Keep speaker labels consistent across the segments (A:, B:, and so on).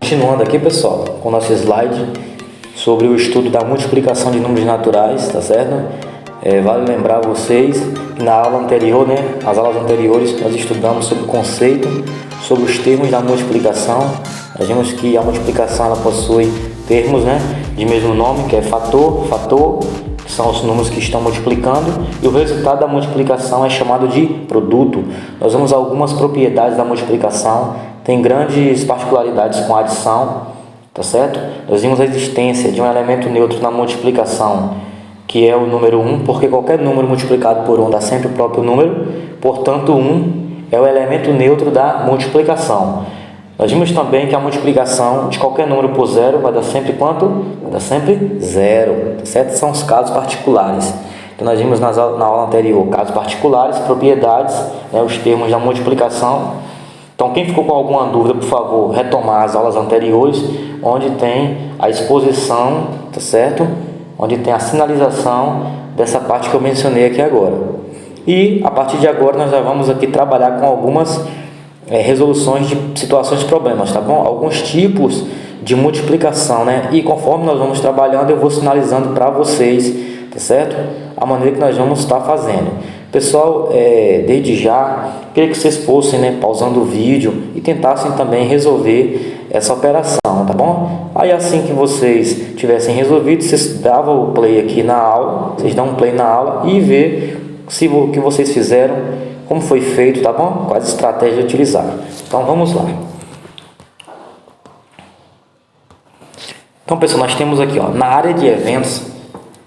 A: Continuando aqui, pessoal, com o nosso slide sobre o estudo da multiplicação de números naturais, tá certo? Vale lembrar vocês que na aula anterior, as aulas anteriores, nós estudamos sobre o conceito, sobre os termos da multiplicação. Nós vimos que a multiplicação ela possui termos, de mesmo nome, que é fator, que são os números que estão multiplicando, e o resultado da multiplicação é chamado de produto. Nós vemos algumas propriedades da multiplicação, tem grandes particularidades com a adição, tá certo? Nós vimos a existência de um elemento neutro na multiplicação, que é o número 1, porque qualquer número multiplicado por 1 dá sempre o próprio número, portanto 1 é o elemento neutro da multiplicação. Nós vimos também que a multiplicação de qualquer número por zero vai dar sempre quanto? Vai dar sempre zero, tá certo? São os casos particulares. Então nós vimos na aula anterior casos particulares, propriedades, os termos da multiplicação. Então quem ficou com alguma dúvida, por favor, retomar as aulas anteriores, onde tem a exposição, tá certo? Onde tem a sinalização dessa parte que eu mencionei aqui agora. E a partir de agora nós já vamos aqui trabalhar com algumas resoluções de situações de problemas, tá bom? Alguns tipos de multiplicação, E conforme nós vamos trabalhando, eu vou sinalizando para vocês, tá certo? A maneira que nós vamos estar fazendo. Pessoal, desde já, queria que vocês fossem, pausando o vídeo e tentassem também resolver essa operação, tá bom? Aí assim que vocês tivessem resolvido, vocês davam o play aqui na aula, vocês dão um play na aula e vê se o que vocês fizeram, como foi feito, tá bom? Quais estratégias utilizaram. Então vamos lá. Então, pessoal, nós temos aqui, na área de eventos,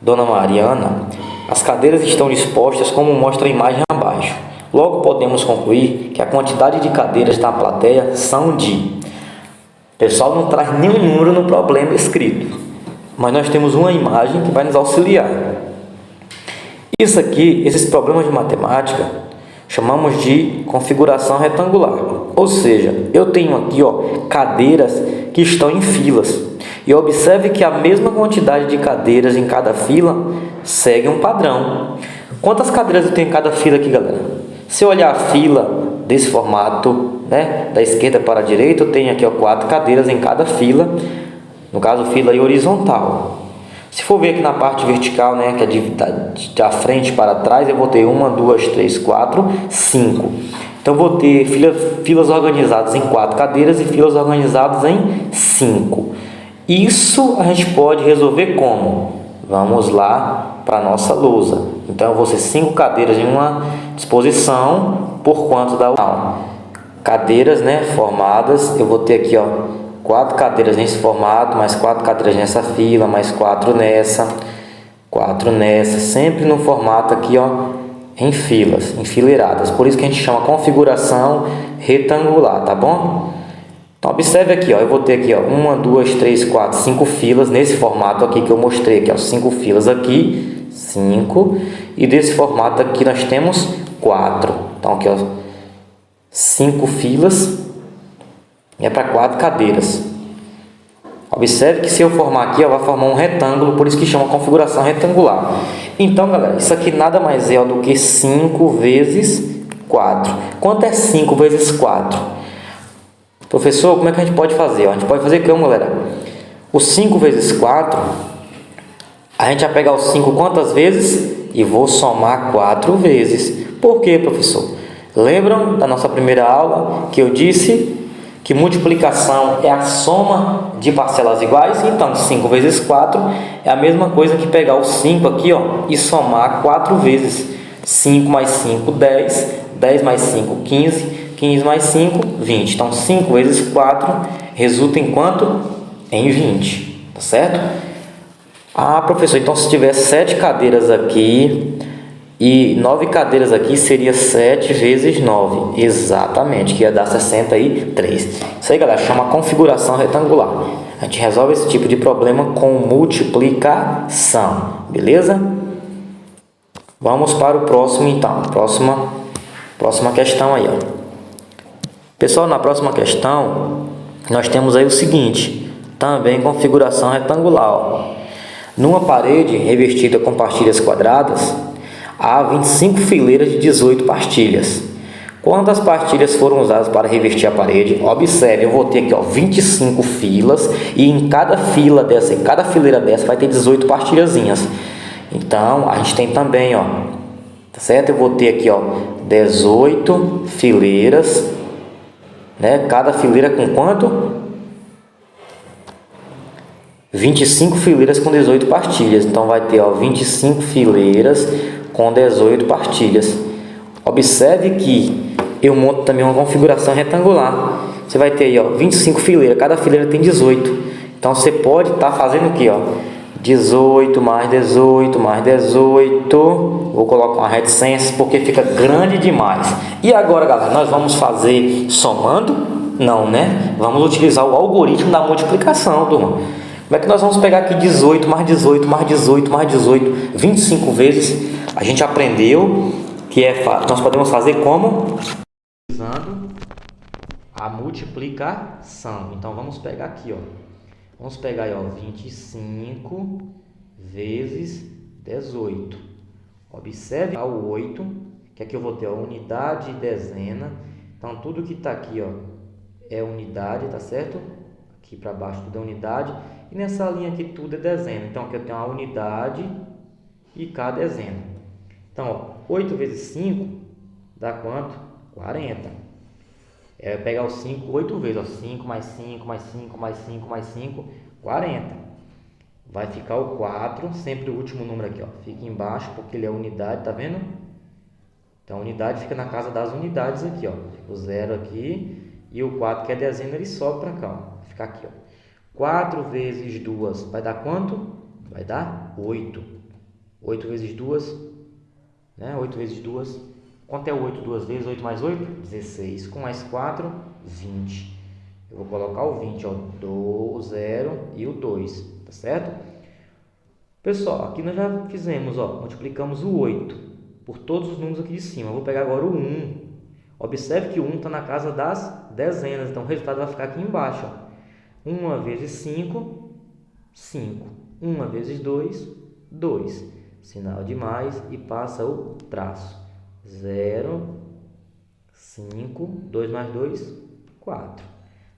A: Dona Mariana, as cadeiras estão dispostas como mostra a imagem abaixo. Logo podemos concluir que a quantidade de cadeiras na plateia são de... O pessoal não traz nenhum número no problema escrito, mas nós temos uma imagem que vai nos auxiliar. Isso aqui, esses problemas de matemática, chamamos de configuração retangular. Ou seja, eu tenho aqui cadeiras que estão em filas. E observe que a mesma quantidade de cadeiras em cada fila segue um padrão. Quantas cadeiras eu tenho em cada fila aqui, galera? Se eu olhar a fila desse formato, da esquerda para a direita, eu tenho aqui 4 cadeiras em cada fila. No caso, fila horizontal. Se for ver aqui na parte vertical, que é da frente para trás, eu vou ter 1, 2, 3, 4, 5. Então, vou ter filas organizadas em 4 cadeiras e filas organizadas em 5. Isso a gente pode resolver como? Vamos lá para a nossa lousa. Então, eu vou ter 5 cadeiras em uma disposição, por quanto dá cadeiras, formadas. Eu vou ter aqui, 4 cadeiras nesse formato, mais 4 cadeiras nessa fila, mais 4 nessa, 4 nessa, sempre no formato aqui, em filas, enfileiradas. Por isso que a gente chama configuração retangular, tá bom? Então, observe aqui, eu vou ter aqui, 1, 2, 3, 4, 5 filas nesse formato aqui que eu mostrei aqui, 5 filas aqui, 5, e desse formato aqui nós temos 4. Então, aqui, 5 filas. É para 4 cadeiras. Observe que se eu formar aqui, vai formar um retângulo, por isso que chama configuração retangular. Então, galera, isso aqui nada mais é do que 5 vezes 4. Quanto é 5 vezes 4? Professor, como é que a gente pode fazer? A gente pode fazer como, galera? O 5 vezes 4, a gente vai pegar o 5 quantas vezes? E vou somar 4 vezes. Por quê, professor? Lembram da nossa primeira aula que eu disse que multiplicação é a soma de parcelas iguais? Então, 5 vezes 4 é a mesma coisa que pegar o 5 aqui, e somar 4 vezes. 5 mais 5, 10. 10 mais 5, 15. 15 mais 5, 20. Então, 5 vezes 4 resulta em quanto? Em 20. Tá certo? Ah, professor, então se tiver 7 cadeiras aqui e 9 cadeiras aqui, seria 7 vezes 9. Exatamente, que ia dar 63. Isso aí, galera, chama configuração retangular. A gente resolve esse tipo de problema com multiplicação. Beleza? Vamos para o próximo, então. Próxima questão aí, Pessoal, na próxima questão, nós temos aí o seguinte. Também configuração retangular, Numa parede revestida com pastilhas quadradas, há 25 fileiras de 18 pastilhas. Quantas pastilhas foram usadas para revestir a parede? Observe, eu vou ter aqui, ó, 25 filas e em cada fila dessa, em cada fileira dessa vai ter 18 pastilhazinhas. Então, a gente tem também, ó, tá certo? Eu vou ter aqui, ó, 18 fileiras, né? Cada fileira com quanto? 25 fileiras com 18 pastilhas. Então, vai ter, ó, 25 fileiras com 18 pastilhas. Observe que eu monto também uma configuração retangular. Você vai ter aí, ó, 25 fileiras, cada fileira tem 18. Então você pode estar fazendo aqui, ó, 18 mais 18 mais 18. Vou colocar uma reticência porque fica grande demais. E agora, galera, nós vamos fazer somando? Não, né? Vamos utilizar o algoritmo da multiplicação, turma. Como é que nós vamos pegar aqui 18 mais 18 mais 18 mais 18, 25 vezes? A gente aprendeu que nós podemos fazer como? Utilizando a multiplicação. Então, vamos pegar aqui, ó. Vamos pegar aí, ó, 25 vezes 18. Observe ao 8, que aqui eu vou ter a unidade e dezena. Então, tudo que está aqui, ó, é unidade, tá certo? Aqui para baixo tudo é unidade. E nessa linha aqui tudo é dezena. Então, aqui eu tenho a unidade e cada dezena. Então, ó, 8 vezes 5 dá quanto? 40. Pegar o 5 8 vezes, ó, 5 mais 5 mais 5 mais 5 mais 5, 40. Vai ficar o 4, sempre o último número aqui, ó, fica embaixo porque ele é unidade, tá vendo? Então, a unidade fica na casa das unidades aqui, ó. Fica o 0 aqui e o 4, que é dezena, ele sobe para cá, ó. Vai ficar aqui, ó. 4 vezes 2 vai dar quanto? Vai dar 8. 8 vezes 2, né? 8 vezes 2. Quanto é o 8 duas vezes? 8 mais 8? 16. Com mais 4, 20. Eu vou colocar o 20, ó, o 0 e o 2, tá certo? Pessoal, aqui nós já fizemos, ó, multiplicamos o 8 por todos os números aqui de cima. Eu vou pegar agora o 1. Observe que o 1 está na casa das dezenas, então o resultado vai ficar aqui embaixo, ó. 1 vezes 5, 5. 1 vezes 2, 2. Sinal de mais e passa o traço. 0, 5, 2 mais 2, 4.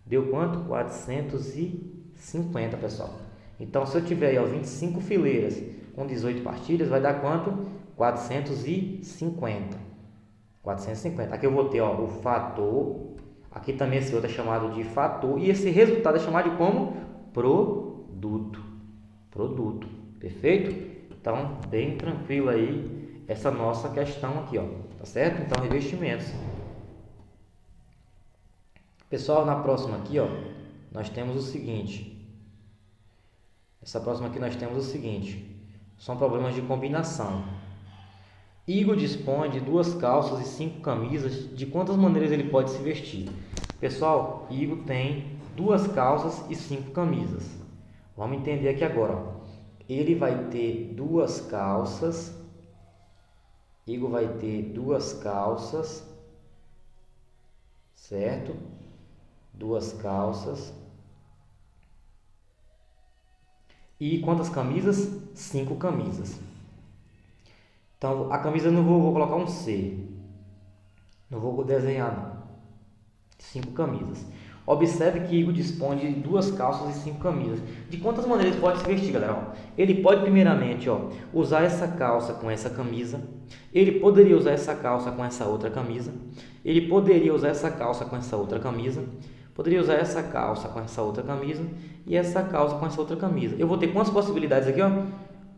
A: Deu quanto? 450, pessoal. Então, se eu tiver aí, ó, 25 fileiras com 18 pastilhas, vai dar quanto? 450. 450. Aqui eu vou ter, ó, o fator. Aqui também esse outro é chamado de fator. E esse resultado é chamado de como? Produto. Produto. Perfeito? Então, bem tranquilo aí essa nossa questão aqui, ó. Tá certo? Então, revestimentos. Pessoal, na próxima aqui, ó, nós temos o seguinte. Essa próxima aqui nós temos o seguinte. São problemas de combinação. Igor dispõe de 2 calças e 5 camisas. De quantas maneiras ele pode se vestir? Pessoal, Igor tem 2 calças e 5 camisas. Vamos entender aqui agora, ó. Ele vai ter 2 calças. Igor vai ter 2 calças, certo? 2 calças. E quantas camisas? 5 camisas. Então, a camisa eu não vou colocar um C. Não vou desenhar, não. 5 camisas. Observe que Igor dispõe de 2 calças e 5 camisas. De quantas maneiras pode se vestir, galera? Ó, ele pode, primeiramente, ó, usar essa calça com essa camisa. Ele poderia usar essa calça com essa outra camisa. Ele poderia usar essa calça com essa outra camisa. Poderia usar essa calça com essa outra camisa. E essa calça com essa outra camisa. Eu vou ter quantas possibilidades aqui, ó?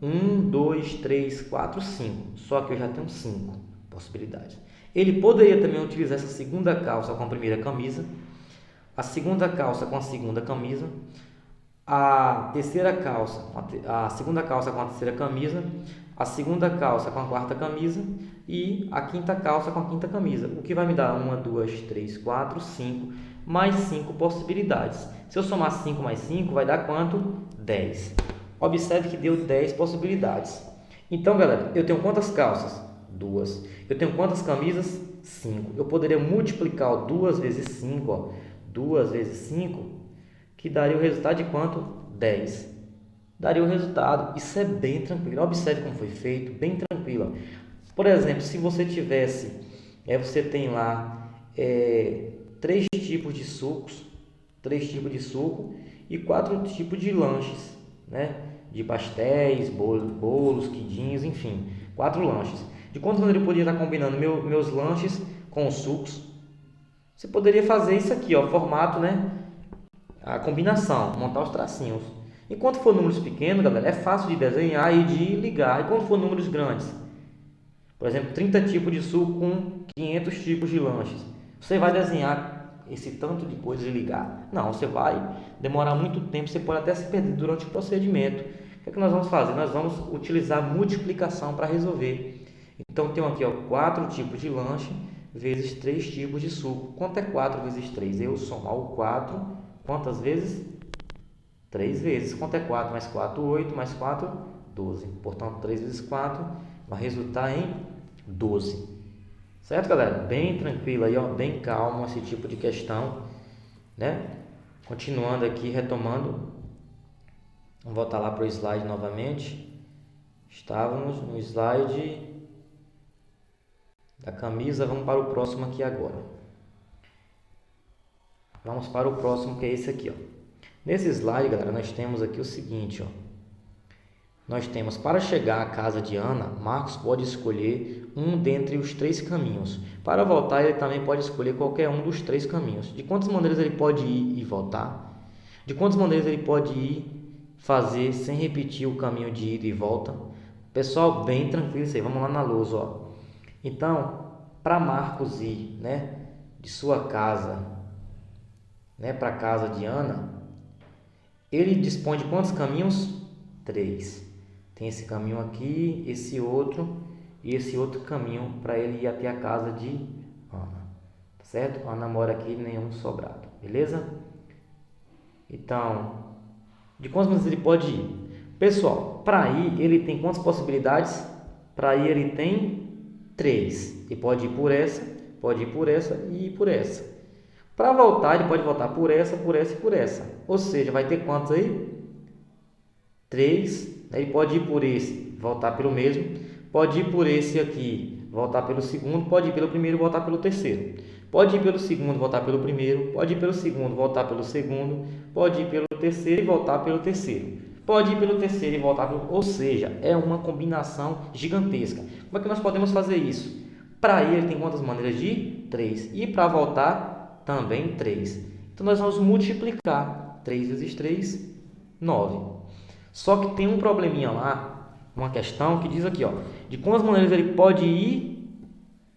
A: 1, 2, 3, 4, 5. Só que eu já tenho 5 possibilidades. Ele poderia também utilizar essa segunda calça com a primeira camisa, a segunda calça com a segunda camisa, a terceira calça, a segunda calça com a terceira camisa, a segunda calça com a quarta camisa e a quinta calça com a quinta camisa. O que vai me dar 1, 2, 3, 4, 5, mais 5 possibilidades. Se eu somar 5 mais 5, vai dar quanto? 10. Observe que deu 10 possibilidades. Então, galera, eu tenho quantas calças? 2. Eu tenho quantas camisas? 5. Eu poderia multiplicar 2 vezes 5, ó, 2 vezes 5, que daria o resultado de quanto? 10. Daria o resultado. Isso é bem tranquilo. Observe como foi feito, bem tranquilo. Por exemplo, se você tivesse, você tem lá três tipos de sucos, três tipos de suco e quatro tipos de lanches, né? De pastéis, bolos, quidinhos, enfim, quatro lanches. De quantas maneiras eu poderia estar combinando meus lanches com os sucos? Você poderia fazer isso aqui, ó, formato, né? A combinação, montar os tracinhos. Enquanto for números pequenos, galera, é fácil de desenhar e de ligar. E quando for números grandes, por exemplo, 30 tipos de suco com 500 tipos de lanches, você vai desenhar esse tanto de coisas e ligar? Não, você vai demorar muito tempo, você pode até se perder durante o procedimento. O que nós vamos fazer? Nós vamos utilizar multiplicação para resolver. Então, tem aqui, ó, 4 tipos de lanche vezes 3 tipos de suco. Quanto é 4 vezes 3? Eu somar o 4, quantas vezes? 3 vezes. Quanto é 4 mais 4? 8 mais 4? 12. Portanto, 3 vezes 4 vai resultar em 12. Certo, galera? Bem tranquilo aí, ó, bem calmo esse tipo de questão, né? Continuando aqui, retomando. Vamos voltar lá para o slide novamente. Estávamos no slide da camisa, vamos para o próximo aqui agora. Vamos para o próximo, que é esse aqui, ó. Nesse slide, galera, nós temos aqui o seguinte, ó. Nós temos, para chegar à casa de Ana, Marcos pode escolher um dentre os 3 caminhos. Para voltar, ele também pode escolher qualquer um dos 3 caminhos. De quantas maneiras ele pode ir e voltar? De quantas maneiras ele pode ir fazer sem repetir o caminho de ida e volta? Pessoal, bem tranquilo isso aí. Vamos lá na luz, ó. Então, para Marcos ir, né, de sua casa, né, para a casa de Ana, ele dispõe de quantos caminhos? 3. Tem esse caminho aqui, esse outro e esse outro caminho para ele ir até a casa de Ana. Tá certo? Ana mora aqui, nenhum sobrado. Beleza? Então, de quantas maneiras ele pode ir? Pessoal, para ir ele tem quantas possibilidades? Para ir ele tem 3. Ele pode ir por essa, pode ir por essa e ir por essa. Para voltar, ele pode voltar por essa, por essa e por essa. Ou seja, vai ter quantos aí? 3. Ele pode ir por esse, voltar pelo mesmo. Pode ir por esse aqui, voltar pelo segundo. Pode ir pelo primeiro e voltar pelo terceiro. Pode ir pelo segundo, voltar pelo primeiro. Pode ir pelo segundo, voltar pelo segundo. Pode ir pelo terceiro e voltar pelo terceiro. Pode ir pelo terceiro e voltar pelo... Ou seja, é uma combinação gigantesca. Como é que nós podemos fazer isso? Para ir, ele tem quantas maneiras de ir? 3. E para voltar, também 3. Então, nós vamos multiplicar. 3 vezes 3, 9. Só que tem um probleminha lá, uma questão que diz aqui, ó, de quantas maneiras ele pode ir,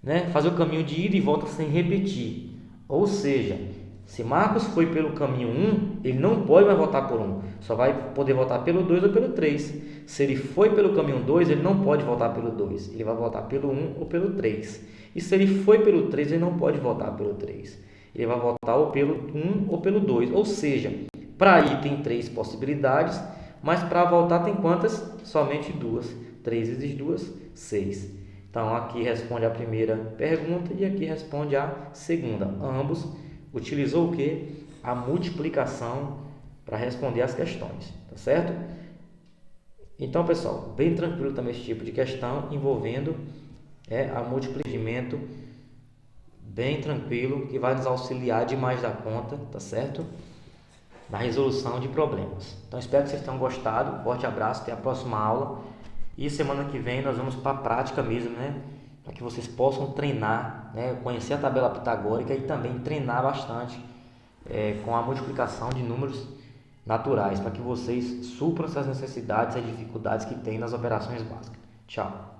A: né, fazer o caminho de ida e volta sem repetir. Ou seja, se Marcos foi pelo caminho 1, ele não pode mais voltar por 1, só vai poder voltar pelo 2 ou pelo 3. Se ele foi pelo caminho 2, ele não pode voltar pelo 2, ele vai voltar pelo 1 ou pelo 3. E se ele foi pelo 3, ele não pode voltar pelo 3, ele vai voltar ou pelo 1 ou pelo 2. Ou seja, para ir tem 3 possibilidades, mas para voltar tem quantas? Somente 2. 3 vezes 2, 6. Então, aqui responde a primeira pergunta e aqui responde a segunda. Ambos utilizou o que? A multiplicação para responder as questões. Tá certo? Então, pessoal, bem tranquilo também esse tipo de questão envolvendo a multiplicação. Bem tranquilo, que vai nos auxiliar demais da conta. Tá certo? Na resolução de problemas. Então, espero que vocês tenham gostado. Forte abraço, até a próxima aula. E semana que vem nós vamos para a prática mesmo, né? Para que vocês possam treinar, né? Conhecer a tabela pitagórica e também treinar bastante com a multiplicação de números naturais, para que vocês supram essas necessidades e dificuldades que tem nas operações básicas. Tchau!